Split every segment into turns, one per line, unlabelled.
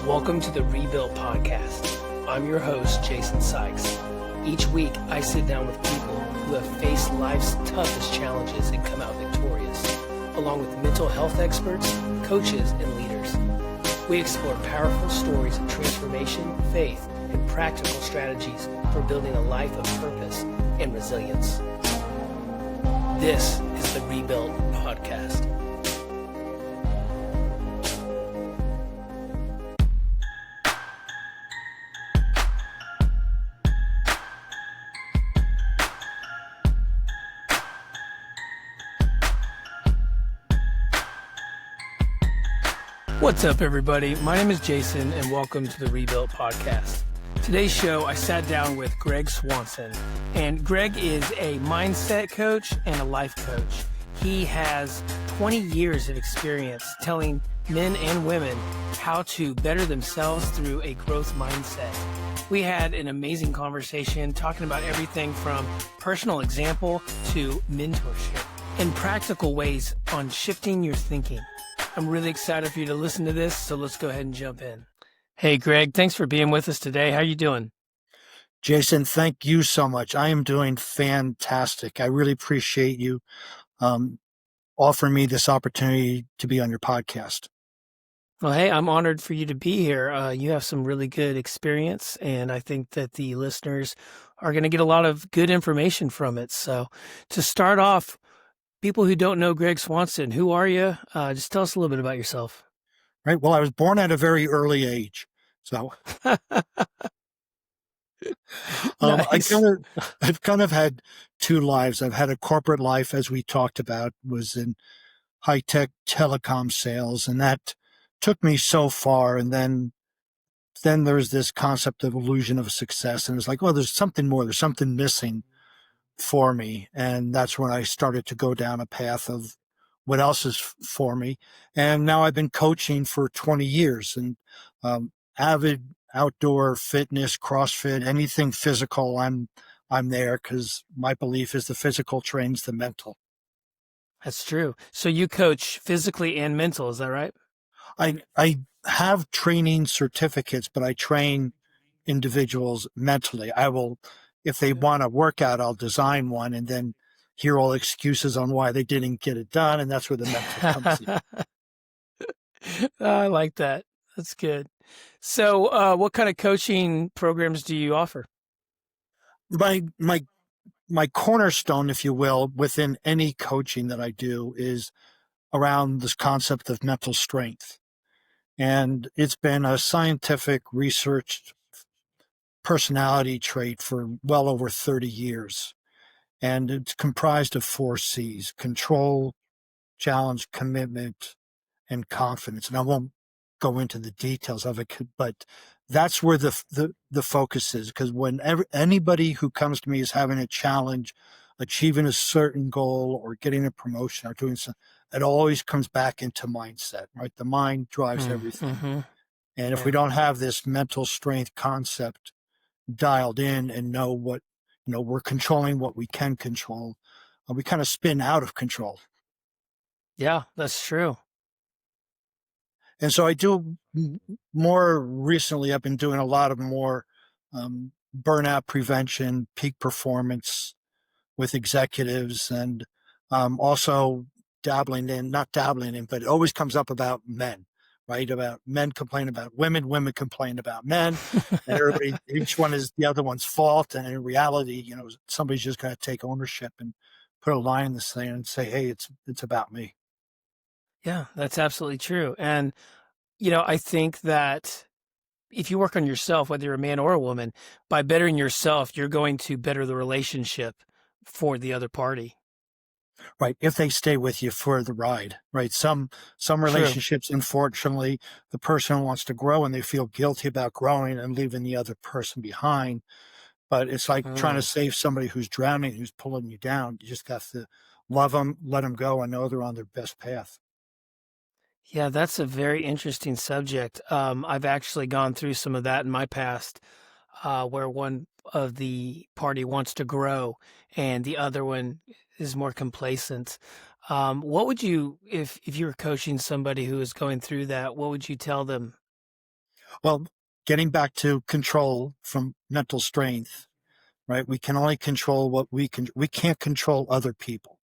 Welcome to the Rebuilt Podcast. I'm your host, Jason Sykes. Each week, I sit down with people who have faced life's toughest challenges and come out victorious, along with mental health experts, coaches, and leaders. We explore powerful stories of transformation, faith, and practical strategies for building a life of purpose and resilience. This is the Rebuilt Podcast. What's up, everybody? My name is Jason, and welcome to the Rebuilt Podcast. Today's show, I sat down with Gregg Swanson, and Gregg is a mindset coach and a life coach. He has 20 years of experience telling men and women how to better themselves through a growth mindset. We had an amazing conversation talking about everything from personal example to mentorship and practical ways on shifting your thinking. I'm really excited for you to listen to this, so let's go ahead and jump in. Hey, Gregg, thanks for being with us today. How are you doing?
Jason, thank you so much. I am doing fantastic. I really appreciate you offering me this opportunity to be on your podcast.
Well, hey, I'm honored for you to be here. You have some really good experience, and I think that the listeners are going to get a lot of good information from it. So to start off, people who don't know Gregg Swanson, who are you? Just tell us a little bit about yourself.
Right. Well, I was born at a very early age, so
Nice.
I've kind of had two lives. I've had a corporate life, as we talked about, was in high-tech telecom sales, and that took me so far. And then there's this concept of illusion of success, and it's like, oh, there's something more. There's something missing for me. And that's when I started to go down a path of what else is for me. And now I've been coaching for 20 years and avid outdoor fitness, CrossFit, anything physical. I'm there because my belief is the physical trains the mental.
That's true. So you coach physically and mental, is that right?
I have training certificates, but I train individuals mentally. I will, if they want a workout, I'll design one and then hear all excuses on why they didn't get it done. And that's where the mental comes in.
I like that. That's good. So what kind of coaching programs do you offer?
My cornerstone, if you will, within any coaching that I do is around this concept of mental strength. And it's been a scientific researched personality trait for well over 30 years. And it's comprised of 4 C's: control, challenge, commitment, and confidence. And I won't go into the details of it, but that's where the focus is. Because whenever anybody who comes to me is having a challenge, achieving a certain goal or getting a promotion or doing something, it always comes back into mindset, right? The mind drives everything.
Mm-hmm.
And if we don't have this mental strength concept dialed in and know what, we're controlling what we can control, we kind of spin out of control.
Yeah, that's true.
And so I do more recently, I've been doing a lot of more burnout prevention, peak performance with executives, and also not dabbling in, but it always comes up about men, right? About men complain about women, women complain about men, and everybody, each one is the other one's fault. And in reality, somebody's just going to take ownership and put a line in the sand and say, hey, it's about me.
Yeah, that's absolutely true. And, I think that if you work on yourself, whether you're a man or a woman, by bettering yourself, you're going to better the relationship for the other party.
Right. If they stay with you for the ride, right? Some relationships, unfortunately, the person wants to grow and they feel guilty about growing and leaving the other person behind. But it's like trying to save somebody who's drowning, who's pulling you down. You just got to love them, let them go, and know they're on their best path.
Yeah, that's a very interesting subject. I've actually gone through some of that in my past, where one of the party wants to grow and the other one is more complacent. What would you, if you were coaching somebody who is going through that, what would you tell them?
Well, getting back to control from mental strength, right? We can only control what we can. We can't control other people.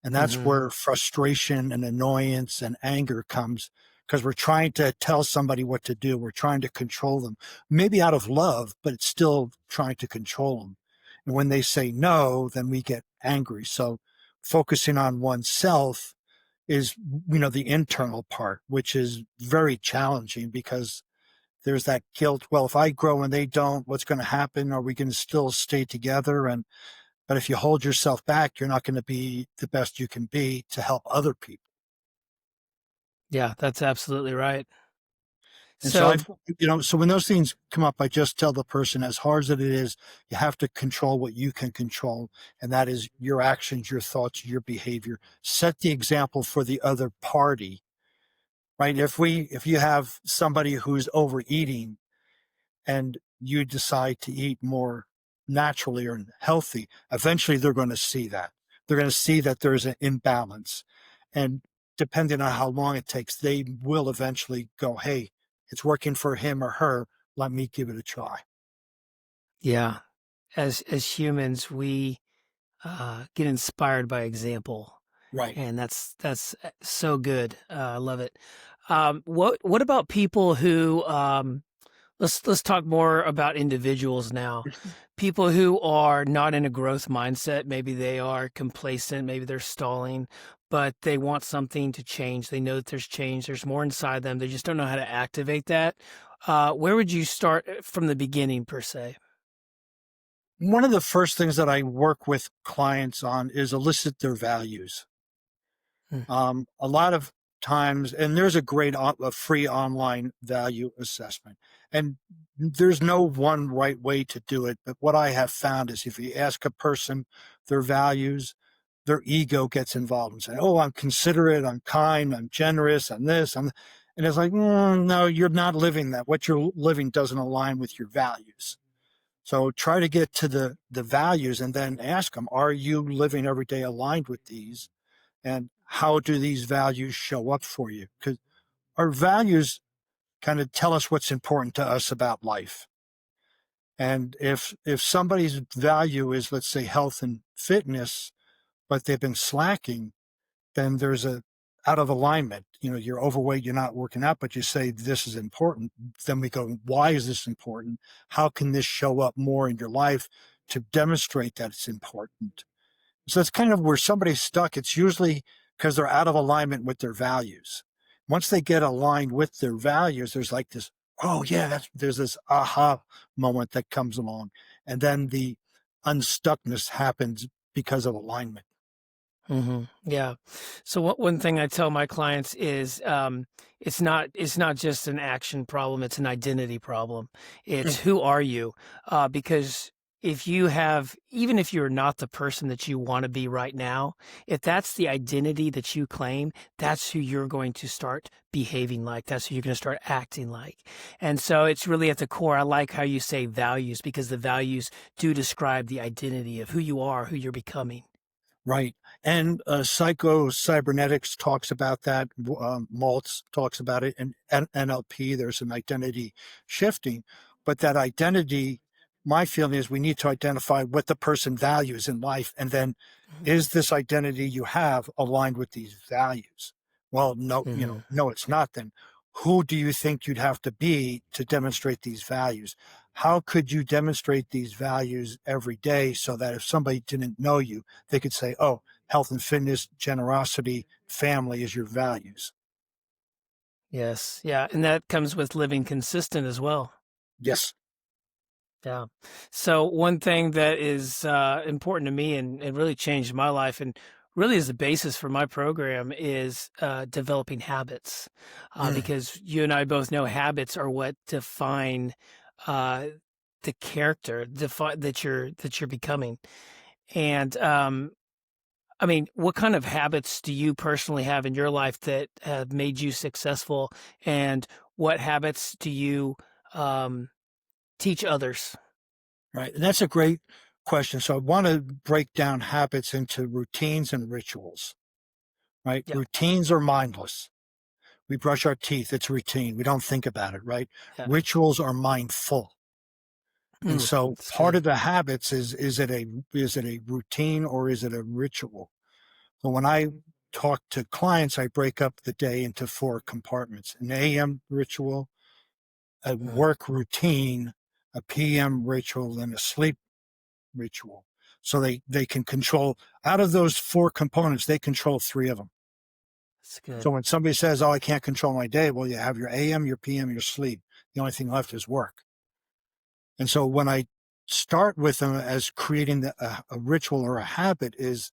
And that's
Hmm.
where frustration and annoyance and anger comes because we're trying to tell somebody what to do. We're trying to control them, maybe out of love, but it's still trying to control them. And when they say no, then we get angry. So focusing on oneself is, the internal part, which is very challenging because there's that guilt. Well, if I grow and they don't, what's going to happen? Are we going to still stay together? But if you hold yourself back, you're not going to be the best you can be to help other people.
Yeah, that's absolutely right.
And so
So,
so when those things come up, I just tell the person, as hard as it is, you have to control what you can control. And that is your actions, your thoughts, your behavior. Set the example for the other party, right? If you have somebody who's overeating, and you decide to eat more naturally or healthy, eventually they're going to see that. They're going to see that there's an imbalance. And depending on how long it takes, they will eventually go, hey, it's working for him or her. Let me give it a try.
yeah, as humans, we get inspired by example,
Right.
and that's so good. I love it. What about people who let's talk more about individuals now. People who are not in a growth mindset, maybe they are complacent, maybe they're stalling, but they want something to change. They know that there's change, there's more inside them. They just don't know how to activate that. Where would you start from the beginning, per se?
One of the first things that I work with clients on is elicit their values.
Mm,
A lot of times, and there's a free online value assessment, and there's no one right way to do it. But what I have found is if you ask a person their values, their ego gets involved and say, "Oh, I'm considerate, I'm kind, I'm generous, I'm this, and it's like, no, you're not living that. What you're living doesn't align with your values. So try to get to the values and then ask them, are you living every day aligned with these? And how do these values show up for you? Because our values kind of tell us what's important to us about life. And if somebody's value is, let's say, health and fitness, but they've been slacking, then there's a out of alignment. You're overweight, you're not working out, but you say this is important. Then we go, why is this important? How can this show up more in your life to demonstrate that it's important? So it's kind of where somebody's stuck. It's usually because they're out of alignment with their values. Once they get aligned with their values, there's like this, oh yeah, there's this aha moment that comes along. And then the unstuckness happens because of alignment.
Yeah. So one thing I tell my clients is it's not just an action problem, it's an identity problem. It's who are you? Because if you have, even if you're not the person that you want to be right now, if that's the identity that you claim, that's who you're going to start behaving like. That's who you're going to start acting like. And so it's really at the core. I like how you say values because the values do describe the identity of who you are, who you're becoming.
Right. And psycho-cybernetics talks about that. Maltz talks about it. And NLP, there's an identity shifting. But that identity, my feeling is we need to identify what the person values in life. And then is this identity you have aligned with these values? Well, no,
Mm-hmm.
no, it's not. Then who do you think you'd have to be to demonstrate these values? How could you demonstrate these values every day so that if somebody didn't know you, they could say, oh, health and fitness, generosity, family is your values.
Yes. Yeah. And that comes with living consistent as well.
Yes.
Yeah. So one thing that is important to me and it really changed my life and really is the basis for my program is developing habits.
Mm,
Because you and I both know habits are what define uh, the character that you're becoming. And I mean, what kind of habits do you personally have in your life that have made you successful? And what habits do you um, teach others?
right. And that's a great question. So I want to break down habits into routines and rituals, right?
Yeah.
Routines are mindless. We brush our teeth. It's routine. We don't think about it, right?
Yeah.
Rituals are mindful. And so
That's
part
good.
of the habits is it a routine or is it a ritual? So when I talk to clients, I break up the day into 4 compartments: an AM ritual, a
Mm,
work routine, a PM ritual, and a sleep ritual. So they can control out of those 4 components, they control 3 of them.
that's good.
So when somebody says, "Oh, I can't control my day," well, you have your AM, your PM, your sleep. The only thing left is work. And so when I start with them as creating a ritual or a habit is,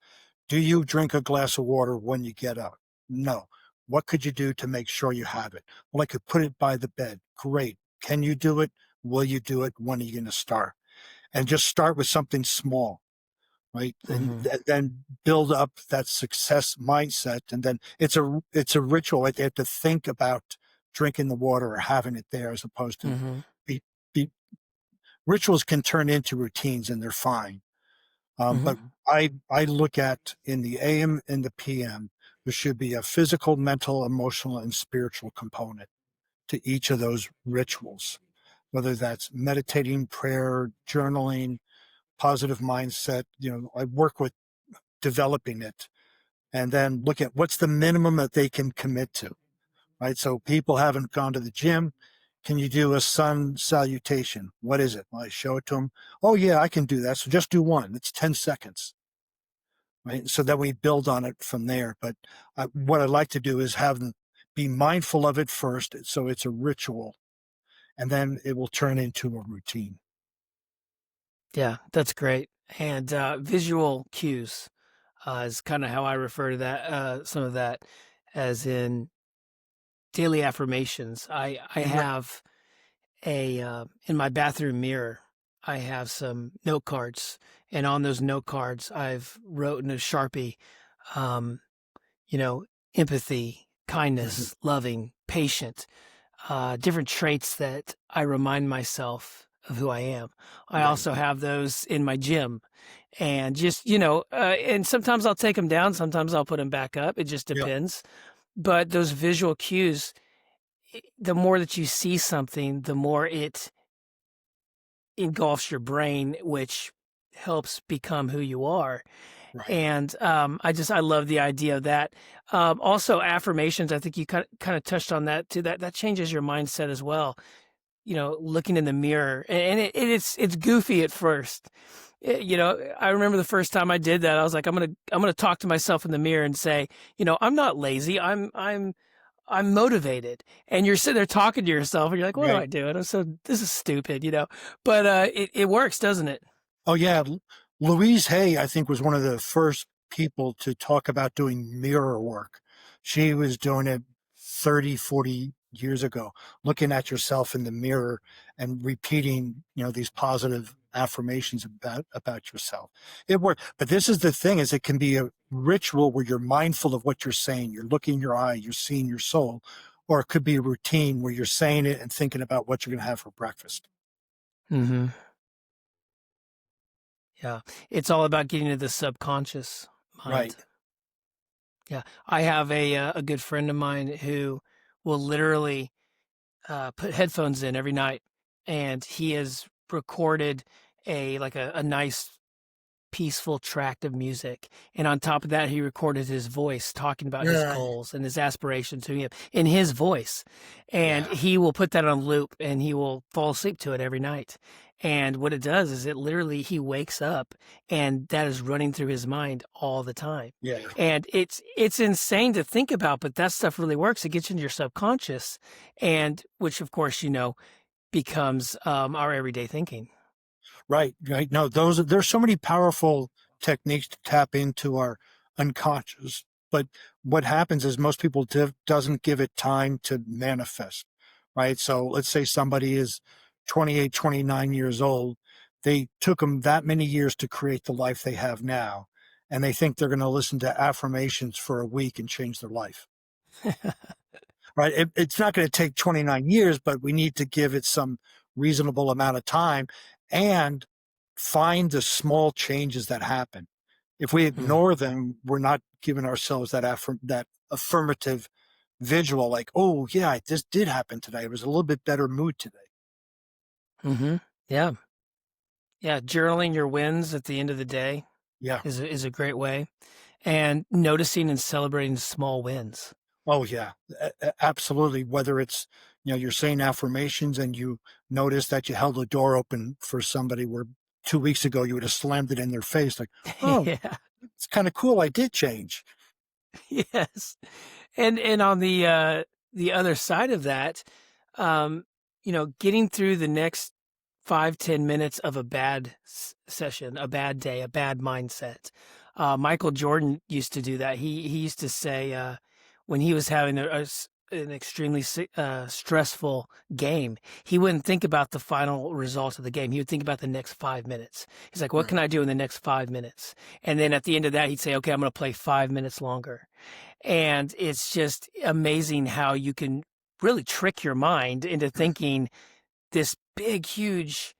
do you drink a glass of water when you get up? No. What could you do to make sure you have it? Well, I could put it by the bed. Great. Can you do it? Will you do it? When are you going to start? And just start with something small, right? And
Hmm.
then build up that success mindset. And then it's a ritual. Right? They have to think about drinking the water or having it there as opposed to
Hmm.
be, be rituals can turn into routines and they're fine.
Hmm.
But I look at in the AM and the PM, there should be a physical, mental, emotional, and spiritual component to each of those rituals, whether that's meditating, prayer, journaling, positive mindset. I work with developing it and then look at what's the minimum that they can commit to, right? So people haven't gone to the gym. Can you do a sun salutation? What is it? Well, I show it to them. Oh, yeah, I can do that. So just do one. It's 10 seconds, right? So then we build on it from there. But what I like to do is have them be mindful of it first. So it's a ritual, and then it will turn into a routine.
Yeah, that's great. And visual cues is kind of how I refer to that. Some of that, as in daily affirmations. I
Right.
have a in my bathroom mirror. I have some note cards, and on those note cards, I've wrote in a Sharpie, um, you know, empathy,
Mhm.
kindness, loving, patient, different traits that I remind myself of who I am. I
Right.
also have those in my gym, and just and sometimes I'll take them down, sometimes I'll put them back up. It just
Yep.
depends. But those visual cues, the more that you see something, the more it engulfs your brain, which helps become who you are.
Right.
And I love the idea of that. Also, affirmations. I think you kind of touched on that too. That changes your mindset as well. Looking in the mirror, and it's goofy at first. I remember the first time I did that. I was like, I'm gonna talk to myself in the mirror and say, I'm not lazy. I'm motivated. And you're sitting there talking to yourself, and you're like, what am
Right.
I doing? This is stupid. But it works, doesn't it?
Oh, yeah. Louise Hay, I think, was one of the first people to talk about doing mirror work. She was doing it 30, 40 years ago, looking at yourself in the mirror and repeating, these positive affirmations about yourself. It worked. But this is the thing is it can be a ritual where you're mindful of what you're saying. You're looking in your eye, you're seeing your soul, or it could be a routine where you're saying it and thinking about what you're going to have for breakfast.
Hmm. Yeah, it's all about getting to the subconscious mind.
Right.
Yeah, I have a good friend of mine who will literally put headphones in every night, and he has recorded a nice peaceful tract of music. And on top of that, he recorded his voice talking about his
Yeah.
goals and his aspirations to him in his voice. And
Yeah.
he will put that on loop and he will fall asleep to it every night. And what it does is it literally, he wakes up and that is running through his mind all the time.
Yeah.
And it's insane to think about, but that stuff really works. It gets into your subconscious, and which of course, becomes our everyday thinking.
Right, right. No, there's so many powerful techniques to tap into our unconscious. But what happens is most people doesn't give it time to manifest, right? So let's say somebody is 28, 29 years old. They took them that many years to create the life they have now. And they think they're going to listen to affirmations for a week and change their life, right? It's not going to take 29 years, but we need to give it some reasonable amount of time and find the small changes that happen. If we
Mm,
ignore them, we're not giving ourselves that affirmative visual, like, oh yeah, this did happen today. It was a little bit better mood today.
Mm-hmm. Yeah. Yeah. Journaling your wins at the end of the day
Yeah.
is a great way. And noticing and celebrating small wins.
Oh yeah, absolutely. Whether it's, you're saying affirmations and you notice that you held the door open for somebody where 2 weeks ago you would have slammed it in their face, like, oh,
Yeah.
it's kind of cool. I did change.
Yes. And on the other side of that, um, getting through the next 5-10 minutes of a bad session, a bad day, a bad mindset. Michael Jordan used to do that. He used to say when he was having an extremely stressful game, he wouldn't think about the final result of the game. He would think about the next 5 minutes. He's like, "What
Right.
can I do in the next 5 minutes?" And then at the end of that, he'd say, "Okay, I'm going to play 5 minutes longer." And it's just amazing how you can really trick your mind into thinking this big, huge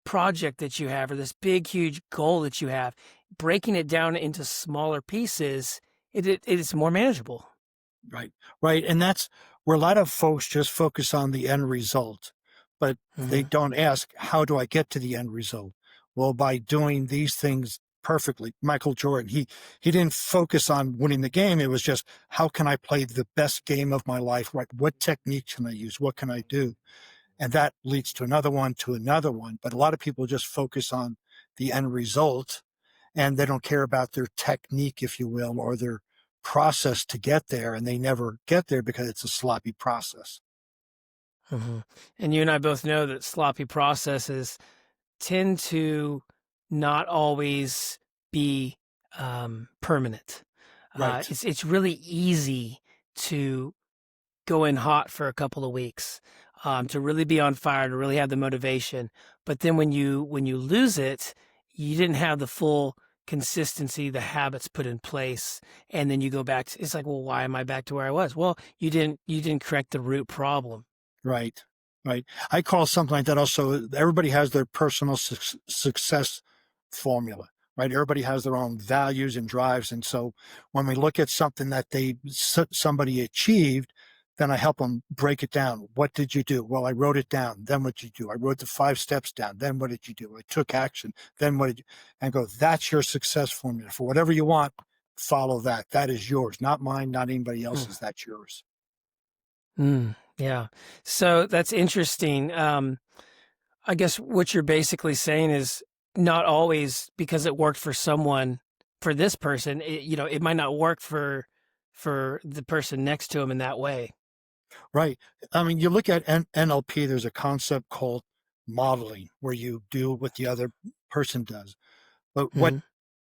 project that you have or this big, huge goal that you have, breaking it down into smaller pieces, it is more manageable.
Right. Right. And that's where a lot of folks just focus on the end result, but they
Mhm.
don't ask, how do I get to the end result? Well, by doing these things perfectly. Michael Jordan, he didn't focus on winning the game. It was just, how can I play the best game of my life? What technique can I use? What can I do? And that leads to another one, to another one. But a lot of people just focus on the end result and they don't care about their technique, if you will, or their process to get there. And they never get there because it's a sloppy process.
Mhm. And you and I both know that sloppy processes tend to not always be permanent.
Right.
It's really easy to go in hot for a couple of weeks, to really be on fire, to really have the motivation. But then when you lose it, you didn't have the full consistency, the habits put in place, and then you go back to, it's like, well, why am I back to where I was? Well, you didn't correct the root problem.
Right. Right. I call something like that also, everybody has their personal success formula, right? Everybody has their own values and drives. And so when we look at something that somebody achieved, then I help them break it down. What did you do? Well, I wrote it down. Then what did you do? I wrote the 5 steps down. Then what did you do? I took action. Then what did you, and go, that's your success formula for whatever you want. Follow that. That is yours, not mine, not anybody else's. That's yours.
Yeah. So that's interesting. I guess what you're basically saying is not always because it worked for someone, for this person, it might not work for the person next to him in that way.
Right. I mean, you look at NLP, there's a concept called modeling where you do what the other person does. But what
Mhm.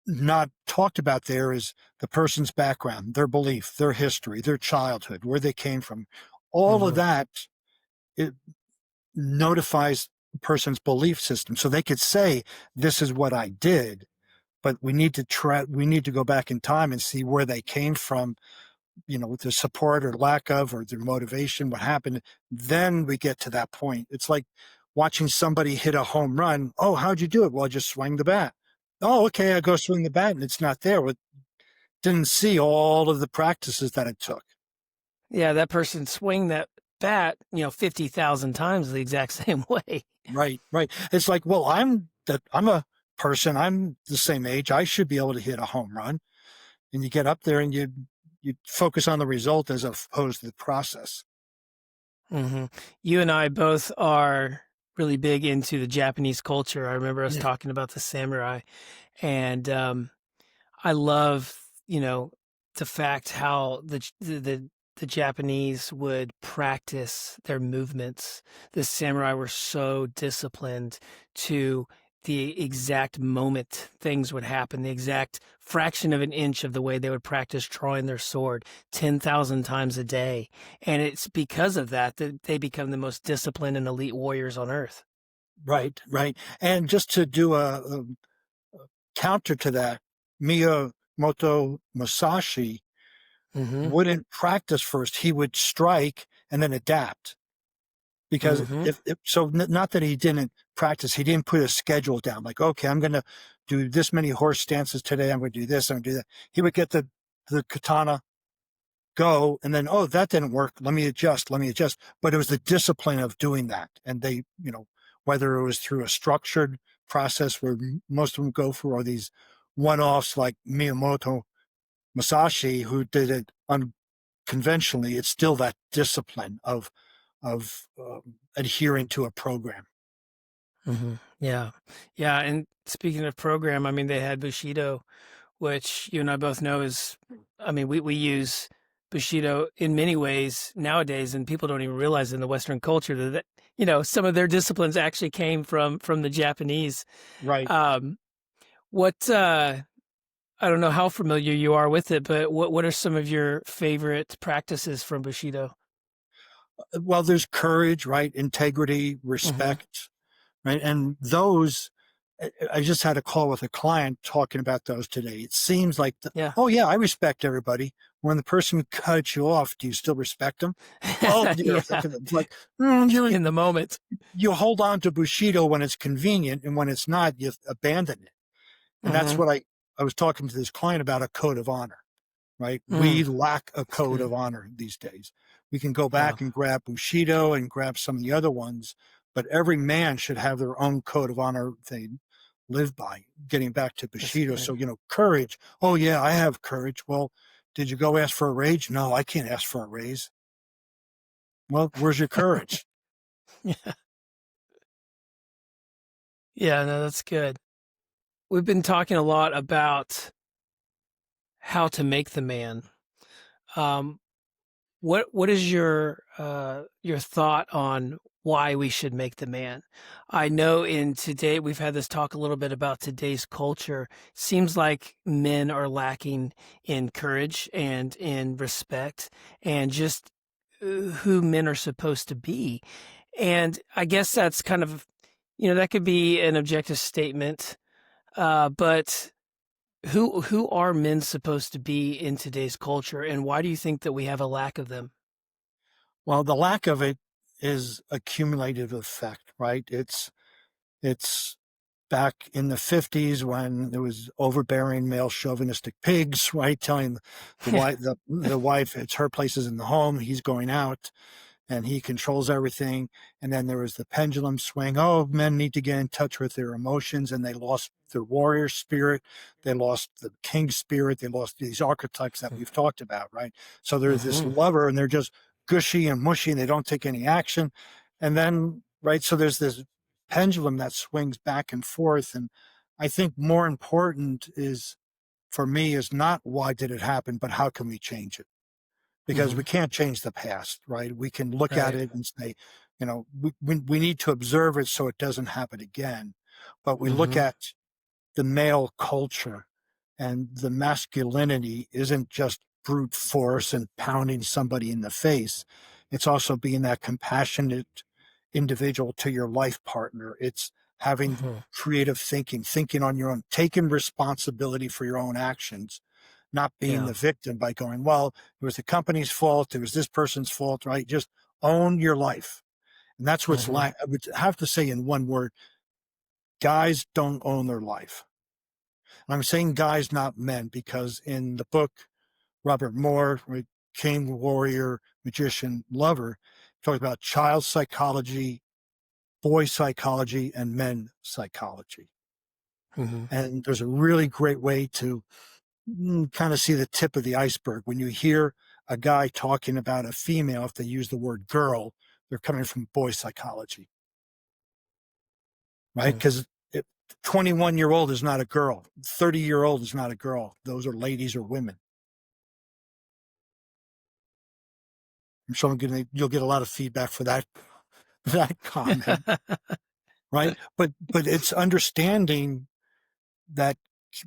not talked about there is the person's background, their belief, their history, their childhood, where they came from. All of
Mhm.
that, it notifies the person's belief system. So they could say, this is what I did, but we need to go back in time and see where they came from, with the support or lack of, or their motivation, what happened. Then we get to that point. It's like watching somebody hit a home run. Oh, how'd you do it? Well, I just swing the bat. Oh, okay. I go swing the bat and it's not there. Well, didn't see all of the practices that it took.
Yeah, that person swing that bat, 50,000 times the exact same way.
Right. Right. It's like, well, I'm a person. I'm the same age. I should be able to hit a home run. And you get up there and you focus on the result as opposed to the process.
Mhm. You and I both are really big into the Japanese culture. I remember us
Yeah.
talking about the samurai, and I love, the fact how the Japanese would practice their movements. The samurai were so disciplined to the exact moment things would happen, the exact fraction of an inch of the way they would practice drawing their sword 10,000 times a day. And it's because of that that they become the most disciplined and elite warriors on earth.
Right. Right. And just to do a counter to that, Miyamoto Musashi
Mhm.
wouldn't practice first. He would strike and then adapt. Because
Mhm.
not that he didn't practice, he didn't put a schedule down. Like, okay, I'm going to do this many horse stances today. I'm going to do this. I'm going to do that. He would get the katana go, and then, oh, that didn't work. Let me adjust. But it was the discipline of doing that. And they, whether it was through a structured process where most of them go through, or these one-offs like Miyamoto Musashi, who did it unconventionally, it's still that discipline of adhering to a program.
Yeah. Yeah. And speaking of program, I mean, they had Bushido, which you and I both know is, I mean, we use Bushido in many ways nowadays, and people don't even realize in the Western culture that, some of their disciplines actually came from the Japanese.
Right.
Um, what, I don't know how familiar you are with it, but what are some of your favorite practices from Bushido?
Well, there's courage, right? Integrity,
Hmm.
respect, right? And those, I just had a call with a client talking about those today. It seems like,
Yeah.
oh yeah, I respect everybody. When the person cuts you off, do you still respect them? Well,
Yeah.
it's like, mm, you
In the moment.
you hold on to Bushido when it's convenient, and when it's not, you abandon it. And that's
Hmm.
what I was talking to this client about, a code of honor, right? We
Mm,
lack a
that's
code
good.
of honor these days. We can go
Yeah.
back and grab Bushido and grab some of the other ones, but every man should have their own code of honor they live by, getting back to
That's
Bushido.
good.
So, courage. Oh, yeah, I have courage. Well, did you go ask for a raise? No, I can't ask for a raise. Well, where's your courage?
Yeah. Yeah, no, that's good. We've been talking a lot about how to make the man. Um, what is your thought on why we should make the man? I know in today we've had this talk a little bit about today's culture. Seems like men are lacking in courage and in respect and just who men are supposed to be. And I guess that's kind of, that could be an objective statement. But who are men supposed to be in today's culture, and why do you think that we have a lack of them?
Well, the lack of it is a cumulative effect, right? It's back in the 50s when there was overbearing male chauvinistic pigs, right? Telling the wife it's her place is in the home, he's going out, and he controls everything. And then there was the pendulum swing. Oh, men need to get in touch with their emotions, and they lost their warrior spirit. They lost the king spirit. They lost these archetypes that we've talked about, right? So there's this
Mhm.
lover, and they're just gushy and mushy, and they don't take any action. And then, right, so there's this pendulum that swings back and forth. And I think more important is, for me, is not why did it happen, but how can we change it? Because we
Mhm.
can't change the past, right? We can look at
Right.
it and say, we need to observe it so it doesn't happen again. But we look
Mhm.
at the male culture, and the masculinity isn't just brute force and pounding somebody in the face. It's also being that compassionate individual to your life partner. It's having
Mhm.
creative thinking, thinking on your own, taking responsibility for your own actions, not being
Yeah.
the victim by going, well, it was the company's fault. It was this person's fault, right? Just own your life. And that's what's
Mhm.
like, I would have to say in one word, guys don't own their life. And I'm saying guys, not men, because in the book, Robert Moore, right, King, Warrior, Magician, Lover, talks about child psychology, boy psychology, and men psychology.
Mhm.
And there's a really great way to kind of see the tip of the iceberg. When you hear a guy talking about a female, if they use the word girl, they're coming from boy psychology, right?
Mhm.
Because 21-year-old is not a girl, 30-year-old is not a girl. Those are ladies or women. I'm sure you'll get a lot of feedback for that that comment, right? But it's understanding that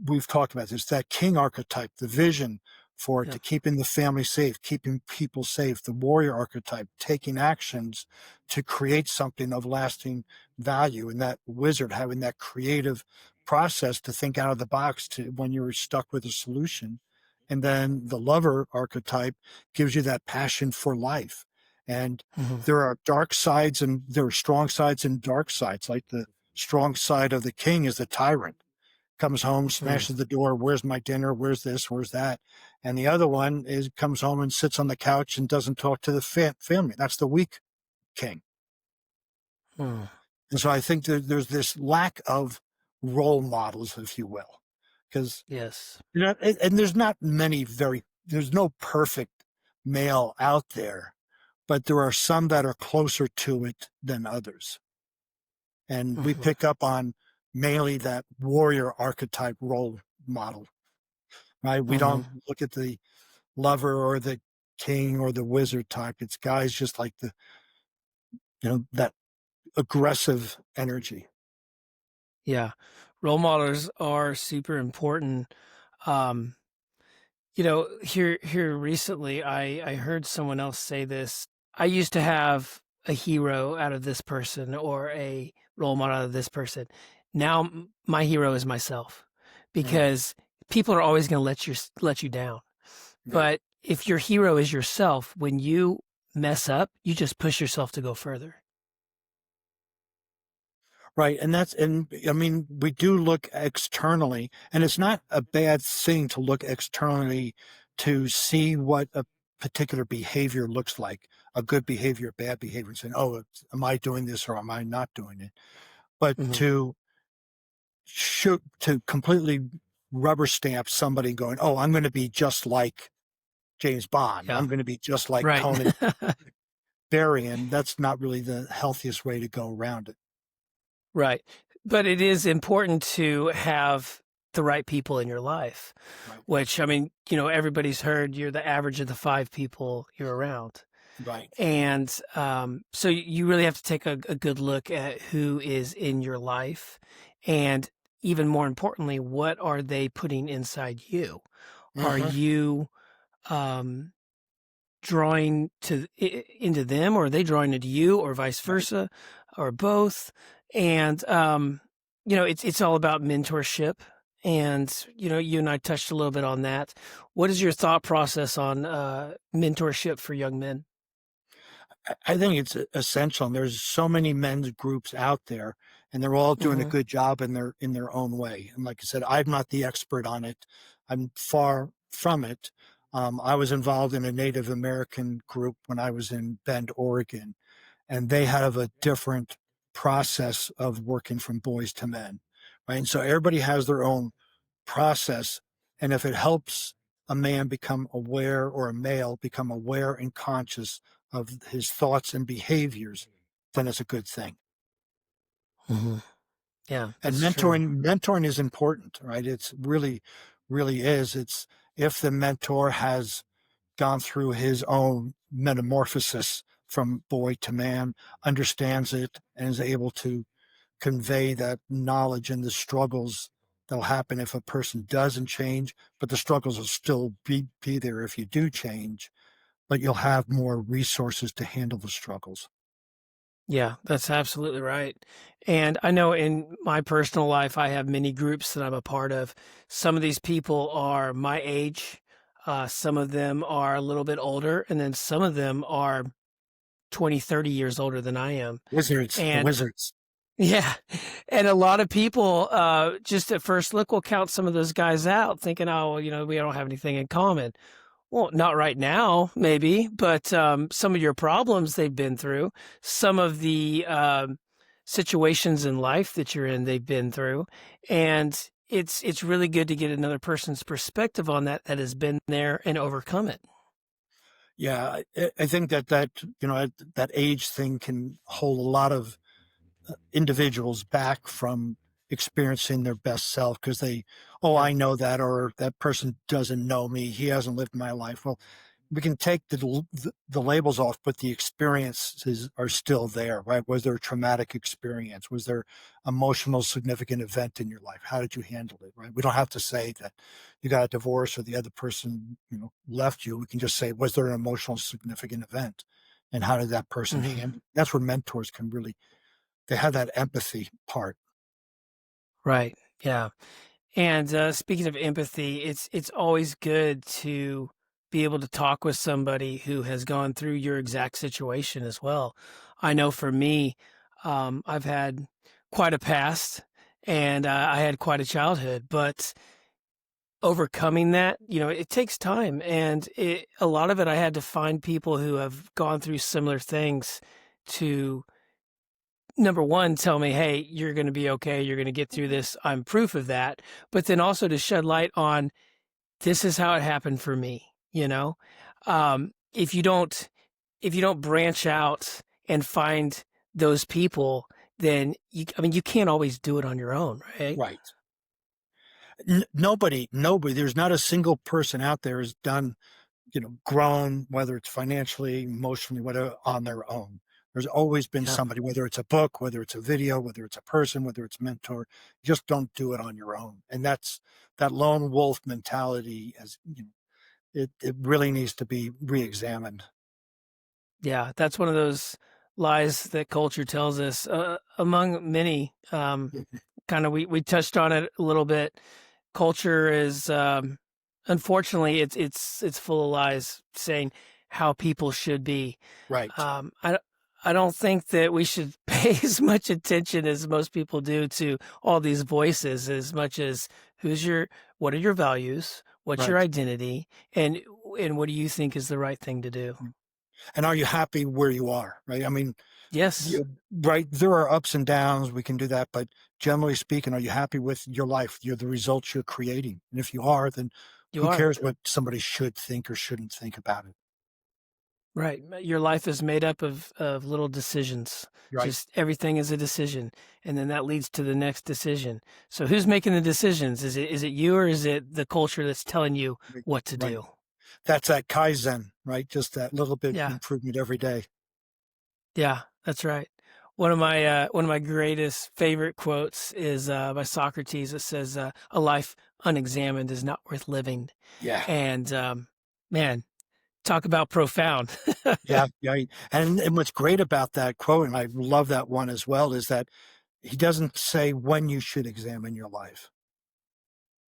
we've talked about this, that king archetype, the vision for it,
Yeah.
to keeping the family safe, keeping people safe, the warrior archetype, taking actions to create something of lasting value, and that wizard having that creative process to think out of the box to when you're stuck with a solution. And then the lover archetype gives you that passion for life. And
Mhm.
there are dark sides and there are strong sides and dark sides. Like the strong side of the king is the tyrant, comes home,
Mm,
smashes the door. Where's my dinner? Where's this? Where's that? And the other one is comes home and sits on the couch and doesn't talk to the family. That's the weak king.
mm,
And so I think that there's this lack of role models, if you will, because
yes.
and there's not many there's no perfect male out there, but there are some that are closer to it than others. And we
Mhm,
pick up on mainly that warrior archetype role model, right? We
mhm.
don't look at the lover or the king or the wizard type. It's guys just like that aggressive energy.
Yeah. Role models are super important. Um, here recently, I heard someone else say this. I used to have a hero out of this person or a role model out of this person. Now my hero is myself
Mm,
because people are always going to let you down.
right.
But if your hero is yourself, when you mess up, you just push yourself to go further.
Right. And I mean, we do look externally, and it's not a bad thing to look externally to see what a particular behavior looks like, a good behavior, bad behavior, and saying, oh, am I doing this or am I not doing it? But
Mhm.
to completely rubber stamp somebody going, oh, I'm going to be just like James Bond.
Yeah.
I'm going to be just like
Right.
Conan Barian. That's not really the healthiest way to go around it.
Right. But it is important to have the right people in your life,
Right.
which, I mean, everybody's heard you're the average of the 5 people you're around.
Right.
And so you really have to take a good look at who is in your life. And even more importantly, what are they putting inside you? Are
Hmm.
you um, drawing into them, or are they drawing into you, or vice
Right.
versa, or both? And it's all about mentorship. And you and I touched a little bit on that. What is your thought process on mentorship for young men?
I think it's essential. And there's so many men's groups out there, and they're all doing a
Hmm.
good job in their own way. And like I said, I'm not the expert on it. I'm far from it. I was involved in a Native American group when I was in Bend, Oregon, and they have a different process of working from boys to men, right? And so everybody has their own process. And if it helps a man become aware or a male become aware and conscious of his thoughts and behaviors, then it's a good thing.
Hmm. Yeah,
And
that's true.
mentoring is important, right? It's really is. It's if the mentor has gone through his own metamorphosis from boy to man, understands it, and is able to convey that knowledge and the struggles that'll happen if a person doesn't change, but the struggles will still be there if you do change, but you'll have more resources to handle the struggles.
Yeah, that's absolutely right. And I know in my personal life, I have many groups that I'm a part of. Some of these people are my age. Some of them are a little bit older, and then some of them are 20, 30 years older than I am.
The
And
wizards.
yeah, and a lot of people just at first look will count some of those guys out, thinking, oh, well, we don't have anything in common. Well, not right now, maybe, but some of your problems they've been through, some of the situations in life that you're in, they've been through, and it's really good to get another person's perspective on that has been there and overcome it.
Yeah, I think that age thing can hold a lot of individuals back from experiencing their best self because oh,
Yeah.
I know that, or that person doesn't know me. He hasn't lived my life. Well, we can take the labels off, but the experiences are still there, right? Was there a traumatic experience? Was there emotional significant event in your life? How did you handle it, right? We don't have to say that you got a divorce or the other person, left you. We can just say, was there an emotional significant event? And how did that person
Hmm.
handle it? That's where mentors can really they have that empathy part.
Right. Yeah. And speaking of empathy, it's always good to be able to talk with somebody who has gone through your exact situation as well. I know for me, I've had quite a past, and I had quite a childhood, but overcoming that, it takes time, and a lot of it I had to find people who have gone through similar things to, number 1, tell me, "Hey, you're gonna be okay, you're gonna get through this, I'm proof of that," but then also to shed light on, "This is how it happened for me," you know? If you don't branch out and find those people, then you can't always do it on your own, right?
Right. Nobody, there's not a single person out there has done, grown, whether it's financially, emotionally, whatever, on their own. There's always been
Yeah.
somebody, whether it's a book, whether it's a video, whether it's a person, whether it's a mentor, just don't do it on your own. And that's that lone wolf mentality it really needs to be re-examined.
Yeah, that's one of those lies that culture tells us, among many. Kind of, we touched on it a little bit. Culture is, unfortunately, it's full of lies saying how people should be.
Right.
Um, I I don't think that we should pay as much attention as most people do to all these voices, as much as what are your values, what's your
Right.
identity, and what do you think is the right thing to do?
And are you happy where you are? Right. I mean,
Yes,
right. There are ups and downs. We can do that. But generally speaking, are you happy with your life? You're the results you're creating. And if you are, then
you
who
are.
cares what somebody should think or shouldn't think about it?
Right. Your life is made up of little decisions.
Right.
Just everything is a decision. And then that leads to the next decision. So who's making the decisions? Is it you, or is it the culture that's telling you
Right.
what to
Right.
do?
That's that Kaizen, right? Just that little bit
Yeah.
improvement every day.
Yeah, that's right. One of my greatest favorite quotes is by Socrates. It says, "A life unexamined is not worth living."
Yeah.
And man, talk about profound.
Yeah. Yeah. And what's great about that quote, and I love that one as well, is that he doesn't say when you should examine your life.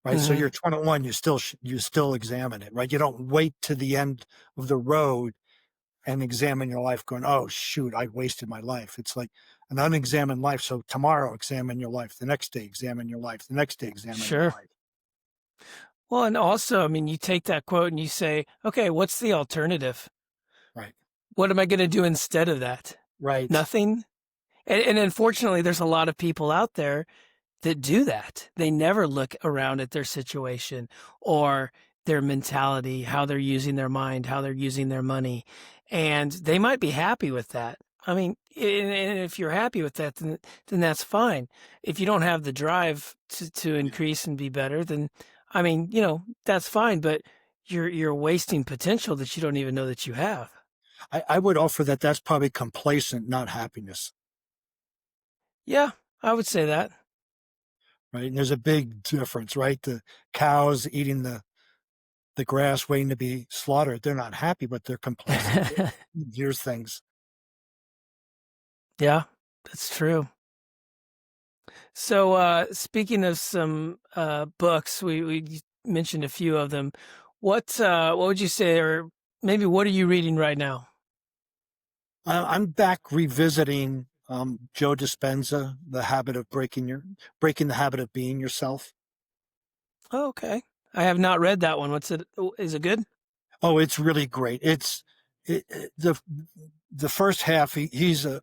Right. So
Hmm.
you're 21, you still examine it, right? You don't wait to the end of the road and examine your life going, oh, shoot, I wasted my life. It's like an unexamined life. So tomorrow, examine your life. The next day, examine your life. The next day, examine your
Sure.
life.
Well, and also, I mean, you take that quote and you say, okay, what's the alternative?
Right.
What am I going to do instead of that?
Right.
Nothing. And unfortunately, there's a lot of people out there that do that. They never look around at their situation or their mentality, how they're using their mind, how they're using their money. And they might be happy with that. I mean, and if you're happy with that, then that's fine. If you don't have the drive to increase and be better, then I mean, that's fine, but you're wasting potential that you don't even know that you have.
I would offer that that's probably complacent, not happiness.
Yeah, I would say that.
Right. And there's a big difference, right? The cows eating the grass waiting to be slaughtered. They're not happy, but they're complacent. Here's things.
Yeah, that's true. So, speaking of some books, we mentioned a few of them. What would you say, or maybe what are you reading right now?
I'm back revisiting Joe Dispenza, breaking the habit of being yourself.
Oh, okay, I have not read that one. What's it? Is it good?
Oh, it's really great. The first half. He's a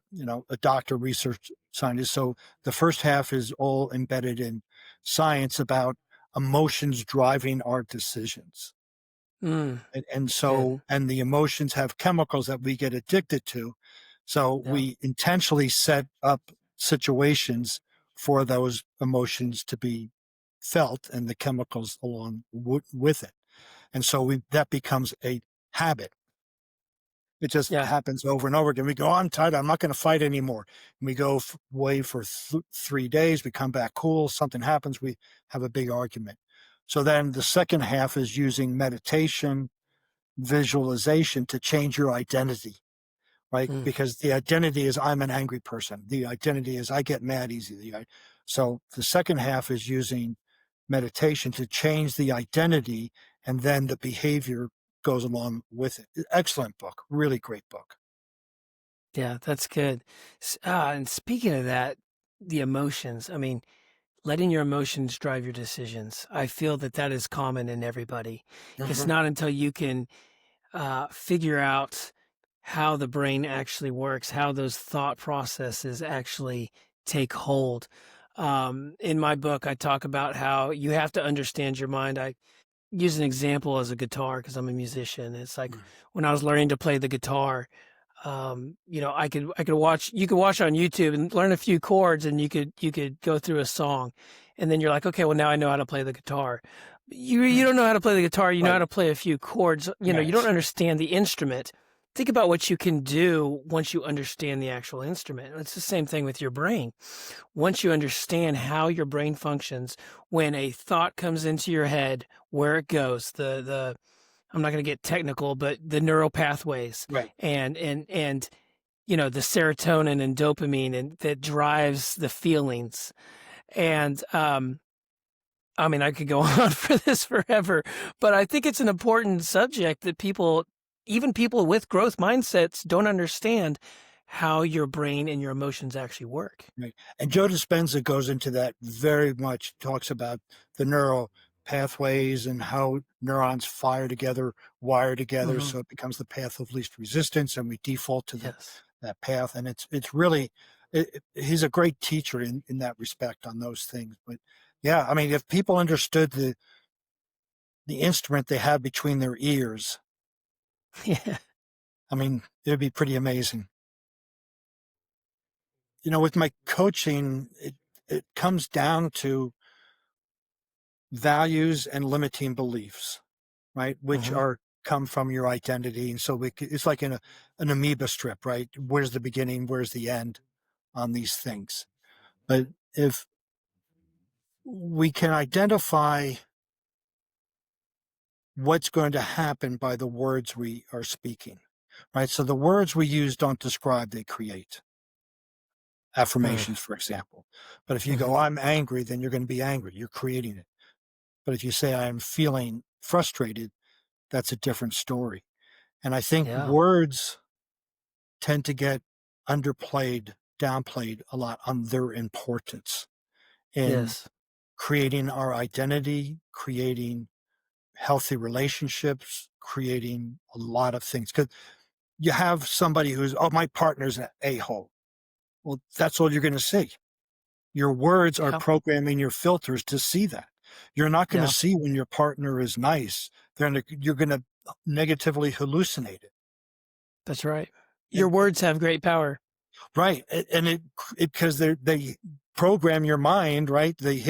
doctor, research scientist. So the first half is all embedded in science about emotions driving our decisions.
Mm,
And
good.
so, and the emotions have chemicals that we get addicted to. So
Yeah,
we intentionally set up situations for those emotions to be felt and the chemicals along with it. And so that becomes a habit. It just
yeah,
happens over and over again. We go, oh, I'm tired. I'm not going to fight anymore. And we go away for 3 days. We come back cool. Something happens. We have a big argument. So then the second half is using meditation, visualization to change your identity, right?
mm,
Because the identity is I'm an angry person. The identity is I get mad easy. So the second half is using meditation to change the identity, and then the behavior goes along with it. Excellent book, really great book.
yeah. That's good. And speaking of that, the emotions. I mean, letting your emotions drive your decisions. I feel that that is common in everybody. It's
Mhm.
not until you can figure out how the brain actually works, how those thought processes actually take hold. In my book, I talk about how you have to understand your mind. I use an example as a guitar because I'm a musician. It's like when I was learning to play the guitar, I could watch you could watch on YouTube and learn a few chords and you could go through a song and then you're like, okay, well now I know how to play the guitar. You don't know how to play the guitar, you know how
Right.
to play a few chords, you don't
Yes.
understand the instrument. Think about what you can do once you understand the actual instrument. It's the same thing with your brain. Once you understand how your brain functions, when a thought comes into your head, where it goes, the I'm not going to get technical, but the neural pathways
Right.
and the serotonin and dopamine and that drives the feelings. And I mean, I could go on for this forever, but I think it's an important subject that people, even people with growth mindsets, don't understand how your brain and your emotions actually work.
Right. And Joe Dispenza goes into that very much, talks about the neural pathways and how neurons fire together, wire together,
Hmm.
so it becomes the path of least resistance, and we default to
Yes.
that path. And it's really he's a great teacher in that respect on those things. But yeah, I mean, if people understood the instrument they have between their ears,
Yeah.
I mean, it'd be pretty amazing. With my coaching, it comes down to values and limiting beliefs, right? Which
Hmm.
are come from your identity. And so it's like an amoeba strip, right? Where's the beginning? Where's the end on these things? But if we can identify what's going to happen by the words we are speaking, right? So the words we use don't describe, they create. Affirmations, for example. But if you
Hmm.
go, I'm angry, then you're going to be angry. You're creating it. But if you say, I'm feeling frustrated, that's a different story. And I think
Yeah.
words tend to get underplayed, downplayed a lot on their importance in
Yes.
creating our identity, creating healthy relationships, creating a lot of things. Because you have somebody who's, oh, my partner's an a-hole. Well, that's all you're going to see. Your words are
Yeah.
programming your filters to see that. You're not going to
Yeah.
see when your partner is nice. You're going to negatively hallucinate it.
That's right. Your
And
words have great power.
right, and it because they program your mind, right? They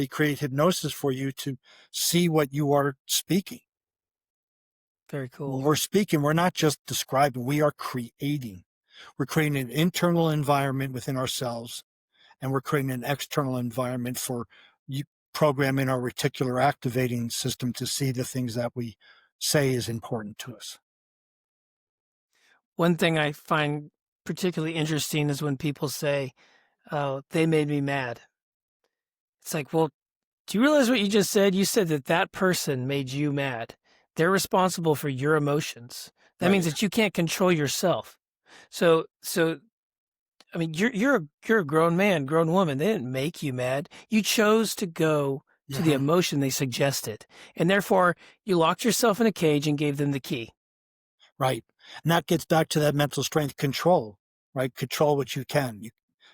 create hypnosis for you to see what you are speaking.
Very
When
cool.
we're speaking, we're not just describing, we are creating. We're creating an internal environment within ourselves, and we're creating an external environment for you programming our reticular activating system to see the things that we say is important to us.
One thing I find particularly interesting is when people say, "Oh, they made me mad." It's like, well, do you realize what you just said? You said that that person made you mad. They're responsible for your emotions. That means
Right.
that you can't control yourself. So I mean, you're a grown man, grown woman. They didn't make you mad. You chose to go to the
Mhm.
emotion they suggested, and therefore you locked yourself in a cage and gave them the key.
Right. And that gets back to that mental strength control, right? Control what you can.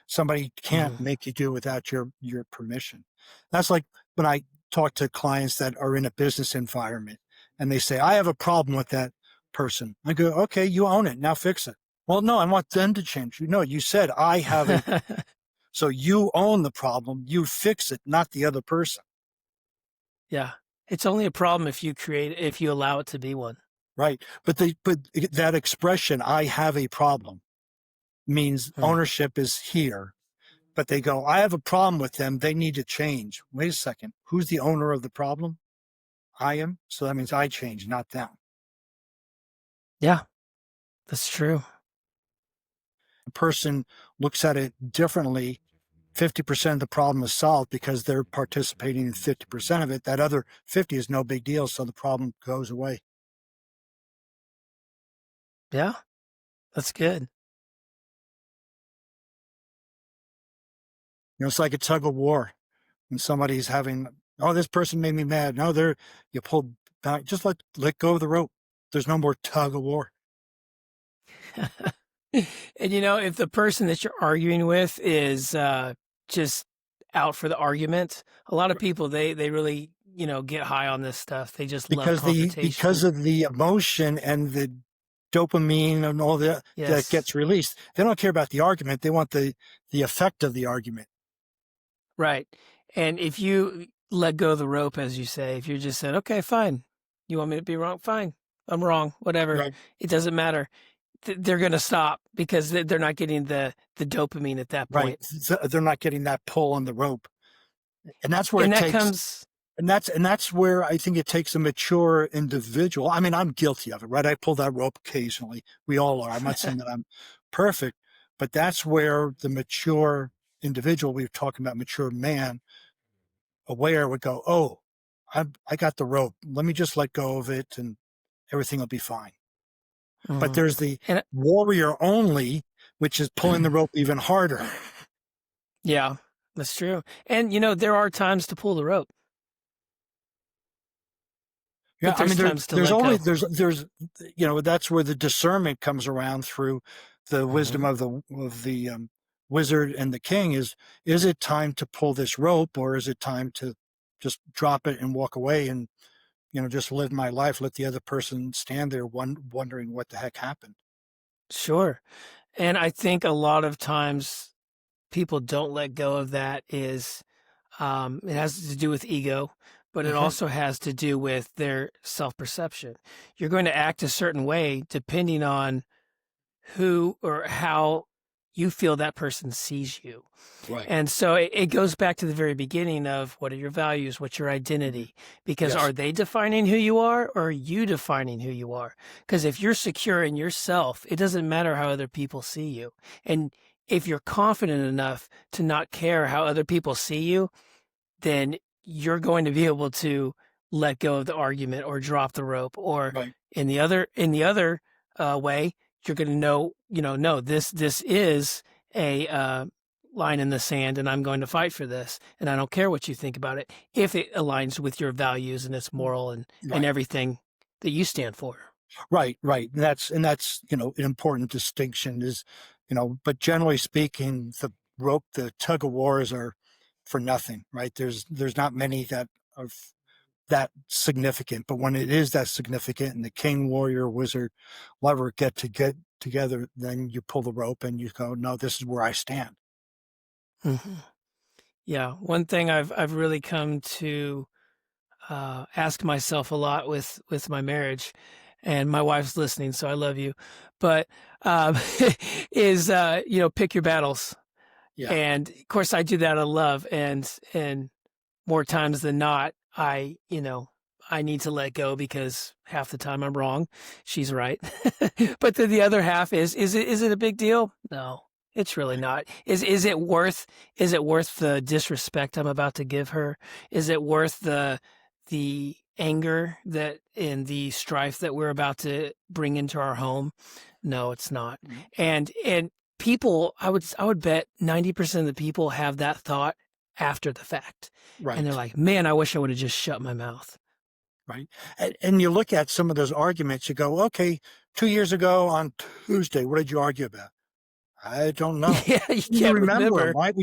Somebody can't
Hmm.
make you do without your permission. That's like when I talk to clients that are in a business environment and they say, I have a problem with that person. I go, okay, you own it. Now fix it. Well, no, I want them to change. No, you said I have a, so you own the problem. You fix it, not the other person.
Yeah, it's only a problem if you allow it to be one.
Right. But that expression, I have a problem, means
Hmm.
ownership is here. But they go, I have a problem with them. They need to change. Wait a second. Who's the owner of the problem? I am. So that means I change, not them.
Yeah, that's true.
A person looks at it differently. 50% of the problem is solved because they're participating in 50% of it. That other 50 is no big deal. So the problem goes away.
Yeah, that's good.
It's like a tug of war when somebody's having, oh, this person made me mad. No, you pull back, just let go of the rope. There's no more tug of war.
And if the person that you're arguing with is just out for the argument, a lot of people they really get high on this stuff. They just love
Because
confrontation.
of the emotion and the dopamine and all that
Yes,
gets released. They don't care about the argument. They want the effect of the argument.
right. And if you let go of the rope, as you say, if you just said, "Okay, fine, you want me to be wrong? Fine, I'm wrong. Whatever.
Right.
It doesn't matter." They're going to stop because they're not getting the dopamine at that
Right.
point.
So they're not getting that pull on the rope. And that's where
And
it
that
takes
comes.
and that's where I think it takes a mature individual. I mean, I'm guilty of it, right? I pull that rope occasionally. We all are. I'm not saying that I'm perfect, but that's where the mature individual, we were talking about mature man, aware would go, oh, I got the rope. Let me just let go of it and everything will be fine. But
Mhm.
there's the
And
warrior only, which is pulling the rope even harder.
yeah, that's true. And there are times to pull the rope,
Yeah,
but
I mean,
there's times to let go.
there's that's where the discernment comes around through the wisdom
Mhm.
of the wizard and the king. Is it time to pull this rope, or is it time to just drop it and walk away and just live my life, let the other person stand there wondering what the heck happened.
Sure. And I think a lot of times people don't let go of that is it has to do with ego, but it
Hmm.
also has to do with their self-perception. You're going to act a certain way depending on who or how you feel that person sees you.
Right.
And so it goes back to the very beginning of what are your values? What's your
Hmm.
identity? Because
Yes.
are they defining who you are or are you defining who you are? Because if you're secure in yourself, it doesn't matter how other people see you. And if you're confident enough to not care how other people see you, then you're going to be able to let go of the argument or drop the rope. Or
Right.
in the other way, you're going to know, no, this is a line in the sand, and I'm going to fight for this, and I don't care what you think about it if it aligns with your values and it's moral and
Right.
everything that you stand for.
Right. Right. And that's an important distinction is, but generally speaking, the tug of wars are for nothing, right? There's not many that are that significant, but when it is that significant and the king, warrior, wizard, lover get together, then you pull the rope and you go, no, this is where I stand.
Mhm. Yeah, one thing I've really come to ask myself a lot with my marriage, and my wife's listening, so I love you. But is pick your battles,
Yeah.
and of course I do that out of love, and more times than not, I need to let go because half the time I'm wrong. She's right. But then the other half is it a big deal? No, it's really not. Is it worth the disrespect I'm about to give her? Is it worth the anger that and the strife that we're about to bring into our home? No, it's not.
Mhm.
And people, I would bet 90% of the people have that thought after the fact. And they're
Right.
like, man, I wish I would have just shut my mouth.
Right. And you look at some of those arguments, you go, okay, 2 years ago on Tuesday, what did you argue about? I don't know.
Yeah, you
You
can't
remember them,
remember.
right?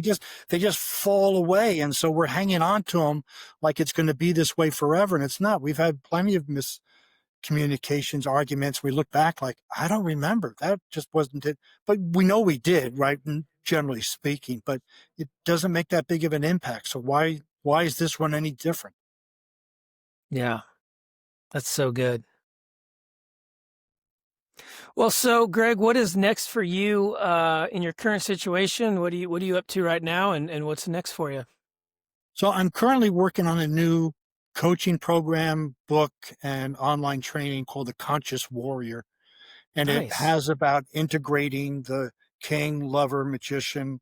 They just fall away. And so we're hanging on to them like it's going to be this way forever. And it's not. We've had plenty of miscommunications, arguments. We look back like, I don't remember. That just wasn't it. But we know we did, right? Generally speaking, but it doesn't make that big of an impact. So why is this one any different?
Yeah, that's so good. Well, so Greg, what is next for you in your current situation? What are you up to right now, and what's next for you?
So I'm currently working on a new coaching program, book, and online training called The Conscious Warrior. And it
Nice.
has about integrating the king, lover, magician,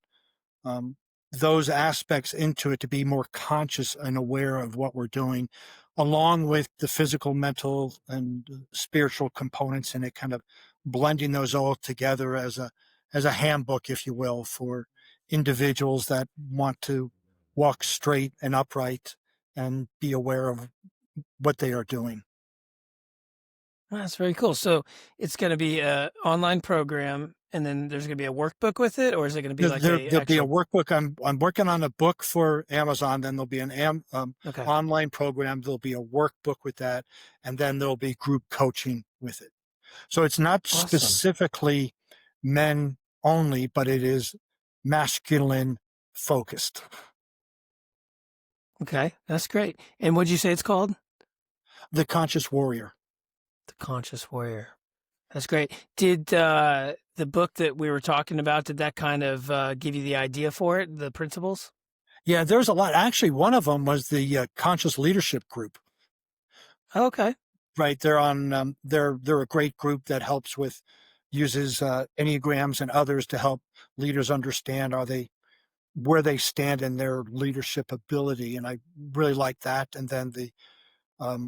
um, those aspects into it to be more conscious and aware of what we're doing, along with the physical, mental, and spiritual components in it, kind of blending those all together as a handbook, if you will, for individuals that want to walk straight and upright and be aware of what they are doing.
That's very cool. So it's going to be a online program, and then there's going to be a workbook with it, or is it going to be like
There'll be a
actual?
workbook. I'm working on a book for Amazon. Then there'll be an
Okay.
online program. There'll be a workbook with that, and then there'll be group coaching with it. So it's not
Awesome.
specifically men only, but it is masculine focused.
Okay, that's great. And what'd you say it's called?
The Conscious Warrior.
The Conscious Warrior. That's great. Did the book that we were talking about, did that kind of give you the idea for it, the principles?
Yeah, there's a lot. Actually, one of them was the Conscious Leadership Group.
Okay.
Right, they're on. They're a great group that uses enneagrams and others to help leaders understand where they stand in their leadership ability, and I really like that. And then the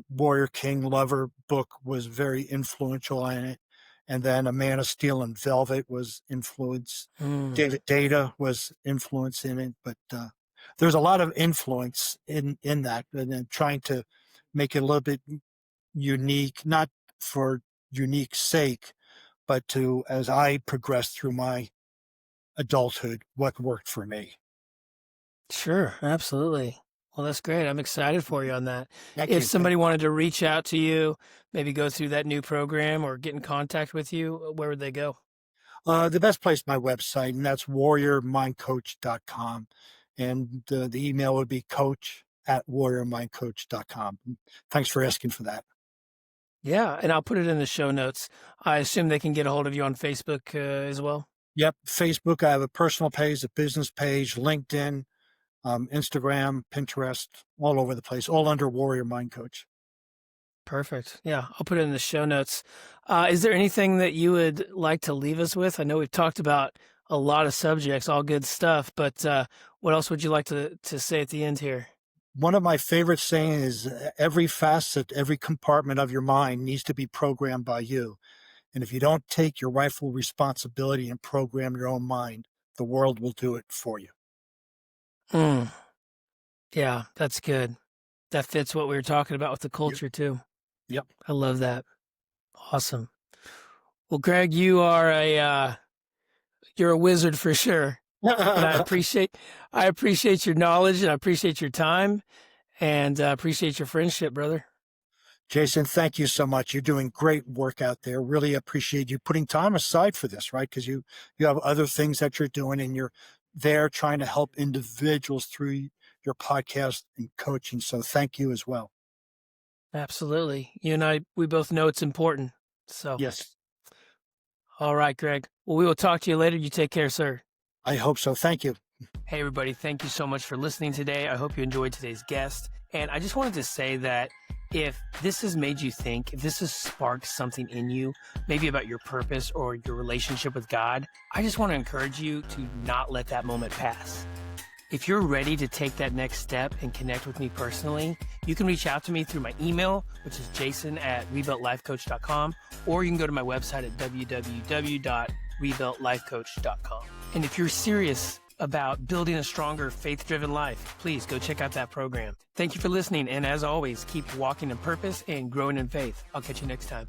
Warrior King Lover book was very influential in it. And then A Man of Steel and Velvet was influence. David Data was influence in it, but there's a lot of influence in that, and then trying to make it a little bit unique, not for unique sake, but to, as I progressed through my adulthood, what worked for me.
Sure, absolutely. Well, that's great. I'm excited for you on that.
Thank
If
you.
somebody wanted to reach out to you, maybe go through that new program or get in contact with you, where would they go?
The best place, my website, and that's warriormindcoach.com. And the email would be coach@warriormindcoach.com. Thanks for asking for that.
Yeah, and I'll put it in the show notes. I assume they can get a hold of you on Facebook as well.
Yep. Facebook, I have a personal page, a business page, LinkedIn, Instagram, Pinterest, all over the place, all under Warrior Mind Coach.
Perfect. Yeah, I'll put it in the show notes. Is there anything that you would like to leave us with? I know we've talked about a lot of subjects, all good stuff, but what else would you like to say at the end here?
One of my favorite sayings is every facet, every compartment of your mind needs to be programmed by you. And if you don't take your rightful responsibility and program your own mind, the world will do it for you.
Yeah, that's good. That fits what we were talking about with the culture too.
Yep.
I love that. Awesome. Well, Gregg, you're a wizard for sure. And I appreciate your knowledge, and I appreciate your time, and appreciate your friendship, brother.
Jason, thank you so much. You're doing great work out there. Really appreciate you putting time aside for this, right? Because you have other things that you're doing, and you're there trying to help individuals through your podcast and coaching. So thank you as well.
Absolutely. You and I, we both know it's important. So
yes.
All right, Gregg. Well, we will talk to you later. You take care, sir.
I hope so. Thank you.
Hey, everybody. Thank you so much for listening today. I hope you enjoyed today's guest. And I just wanted to say that if this has made you think, if this has sparked something in you, maybe about your purpose or your relationship with God, I just want to encourage you to not let that moment pass. If you're ready to take that next step and connect with me personally, you can reach out to me through my email, which is jason@rebuiltlifecoach.com, or you can go to my website at www.rebuiltlifecoach.com. And if you're serious about building a stronger, faith-driven life, please go check out that program. Thank you for listening, and as always, keep walking in purpose and growing in faith. I'll catch you next time.